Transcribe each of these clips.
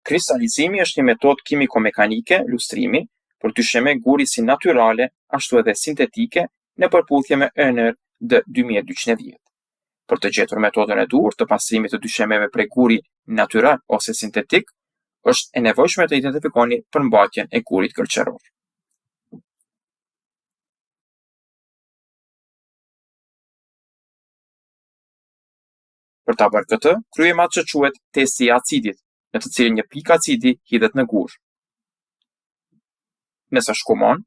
Kristalizimi është një metodë kimiko-mekanike lustrimi për dysheme guri si natyrale ashtu edhe sintetike në përputhje me ENR D 2210. Për të gjetur metodën e duhur të pastrimit të dyshemeve prej guri natyral ose sintetik, është e nevojshme të identifikoni përmbajtjen e gurit gërqëror. Për ta bërë këtë, kryejmë atë që quhet testi i acidit, në të cilin një pikë acidi hidhet në gur. Nëse shkumon,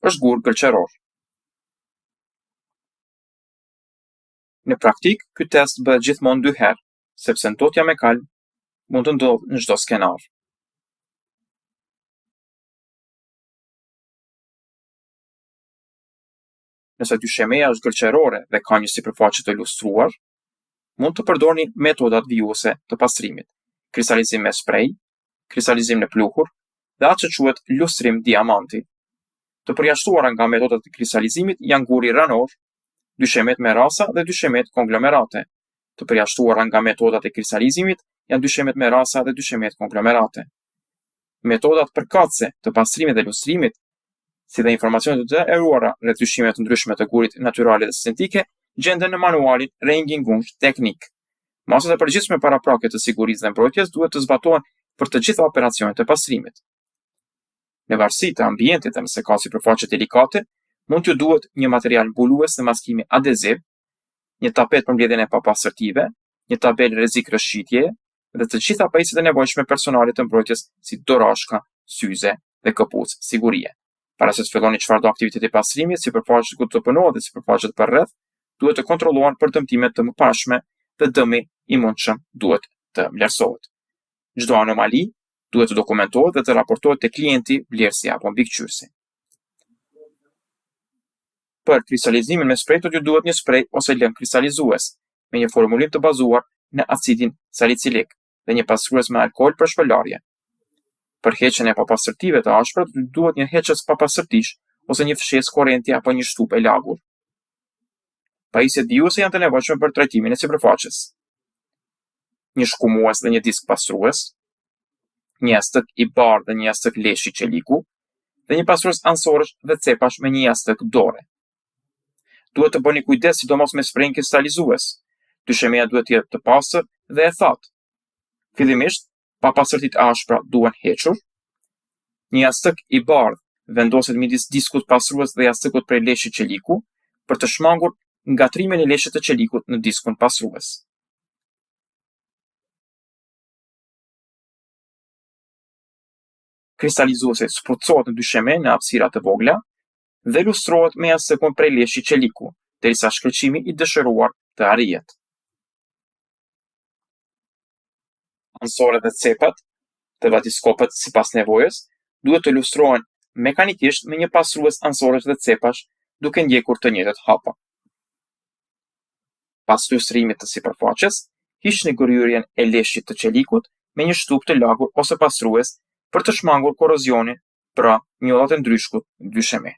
është gur gërqëror. Në praktik, ky test bëhet gjithmonë 2 herë, sepse ndotja me kalm mund të ndodhë në çdo skenar. Nëse dyshemeja është gërqërore dhe ka një sipërfaqe të lustruar, mund të përdorni metodat vijuese të pastrimit, kristalizim me sprej, kristalizim në pluhur dhe atë që quhet lustrim diamanti. Të përjashtuara nga metodat e kristalizimit janë guri ranor, dyshemet me rasa dhe dyshemet konglomerate. Të përjashtuara nga metodat e kristalizimit janë dyshemet me rasa dhe dyshemet konglomerate. Metodat përkatëse të pastrimit dhe lustrimit, si dhe informacionet të detyruara rreth dyshimeve të ndryshme të gurit natyrale dhe sintetike, gjenden në manualin Rengin Gunsh Teknik. Masat e përgjithshme paraprake të sigurisë dhe mbrojtjes duhet të zbatohen për të gjitha operacionet e pastrimit. Në varësi të ambientit dhe nëse ka sipërfaqe delikate, mund t'ju duhet një material mbulues dhe maskimi adeziv, një tapet për mbledhjen e papastërtive, një tabel rrezik rrëshqitjeje dhe të gjitha pajisjet e nevojshme personale të mbrojtjes si dorashka, syze dhe këpucë sigurie. Para se të filloni çfarëdo aktiviteti pastrimit, sipërfaqet ku të punohet dhe sipërfaqet përreth duhet të kontrollohen për dëmtime të mëparshme dhe dëmi i mundshëm duhet të vlerësohet. Çdo anomali duhet të dokumentohet dhe të raportohet te klienti, vlerësi apo mbikëqyrësi. Për kristalizimin me sprej ju duhet një sprej ose lëng kristalizues me një formulim të bazuar në acidin salicilik dhe një pastrues me alkool për shpërlarje. Për heqjen e papastërtive të ashpra duhet një heqës papastërtish ose një fshesë korrenti apo një shtupë e lagur. Pajisjet vijuese janë të nevojshme për trajtimin e sipërfaqes. Një shkumues dhe një disk pastrues, një jastëk i bardhë dhe një jastëk leshi qeliku, dhe një pastrues ansorësh dhe cepash me një jastëk dore. Duhet të bëni kujdes sidomos me sprein kristalizues. Dyshemeja duhet të jetë të pastër dhe e thatë. Fillimisht, papastërtitë ashpra duhen hequr. Një jastëk i bardhë vendoset midis diskut pastrues dhe jastëkut prej leshit qeliku për të shmangur ngatrimin e leshit të qelikut në diskun pastrues. Kristalizuesi sprutësohet në dysheme në hapësira të vogla dhe lustrohet me jastëkun prej leshit qeliku, derisa shkëlqimi i dëshiruar të arrihet. Ansoret dhe cepat të vatiskopët sipas nevojës duhet të lustrohen mekanikisht me një pastrues ansoresh dhe cepash duke ndjekur të njëjtat hapa. Pas lustrimit të sipërfaqes, hiqni gërhyrjen e leshit të qelikut me një shtupë të lagur ose pastrues për të shmangur korozionin pra njollat e ndryshkut në dysheme.